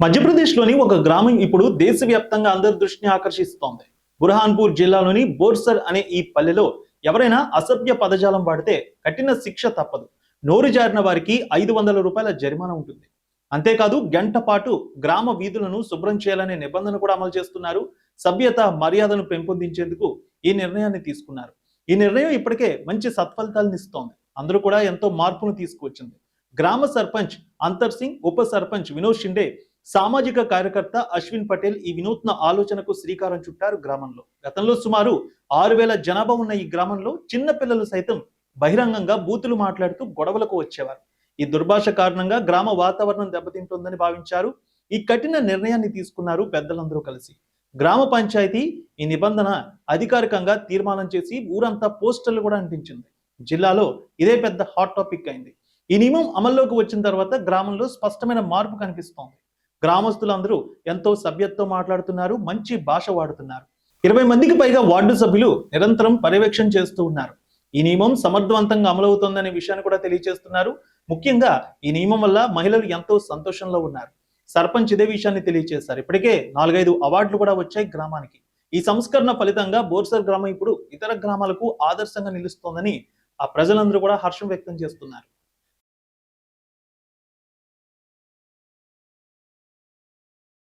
మధ్యప్రదేశ్లోని ఒక గ్రామం ఇప్పుడు దేశవ్యాప్తంగా అందరి దృష్టిని ఆకర్షిస్తోంది. బుర్హాన్పూర్ జిల్లాలోని బోర్సర్ అనే ఈ పల్లెలో ఎవరైనా అసభ్య పదజాలం వాడితే కఠిన శిక్ష తప్పదు. నోరు జారిన వారికి 500 రూపాయల జరిమానా ఉంటుంది. అంతేకాదు గంట పాటు గ్రామ వీధులను శుభ్రం చేయాలనే నిబంధన కూడా అమలు చేస్తున్నారు. సభ్యత మర్యాదను పెంపొందించేందుకు ఈ నిర్ణయాన్ని తీసుకున్నారు. ఈ నిర్ణయం ఇప్పటికే మంచి సత్ఫలితాలను ఇస్తోంది. అందరూ కూడా ఎంతో మార్పును తీసుకువచ్చింది. గ్రామ సర్పంచ్ అంతర్ సింగ్, ఉప సర్పంచ్ వినోద్ షిండే, సామాజిక కార్యకర్త అశ్విన్ పటేల్ ఈ వినూత్న ఆలోచనకు శ్రీకారం చుట్టారు. గ్రామంలో గతంలో సుమారు 6000 జనాభా ఉన్న ఈ గ్రామంలో చిన్న పిల్లలు సైతం బహిరంగంగా బూతులు మాట్లాడుతూ గొడవలకు వచ్చేవారు. ఈ దుర్భాష కారణంగా గ్రామ వాతావరణం దెబ్బతింటుందని భావించారు. ఈ కఠిన నిర్ణయాన్ని తీసుకున్నారు పెద్దలందరూ కలిసి. గ్రామ పంచాయతీ ఈ నిబంధన అధికారికంగా తీర్మానం చేసి ఊరంతా పోస్టర్లు కూడా అంటించింది. జిల్లాలో ఇదే పెద్ద హాట్ టాపిక్ అయింది. ఈ నియమం అమల్లోకి వచ్చిన తర్వాత గ్రామంలో స్పష్టమైన మార్పు కనిపిస్తోంది. గ్రామస్తులందరూ ఎంతో సభ్యతతో మాట్లాడుతున్నారు, మంచి భాష వాడుతున్నారు. 20 మందికి పైగా వార్డు సభ్యులు నిరంతరం పర్యవేక్షణ చేస్తూ ఉన్నారు. ఈ నియమం సమర్థవంతంగా అమలవుతోందనే విషయాన్ని కూడా తెలియజేస్తున్నారు. ముఖ్యంగా ఈ నియమం వల్ల మహిళలు ఎంతో సంతోషంలో ఉన్నారు. సర్పంచ్ ఇదే విషయాన్ని తెలియజేశారు. ఇప్పటికే 4-5 అవార్డులు కూడా వచ్చాయి గ్రామానికి. ఈ సంస్కరణ ఫలితంగా బోర్సర్ గ్రామం ఇప్పుడు ఇతర గ్రామాలకు ఆదర్శంగా నిలుస్తోందని ఆ ప్రజలందరూ కూడా హర్షం వ్యక్తం చేస్తున్నారు.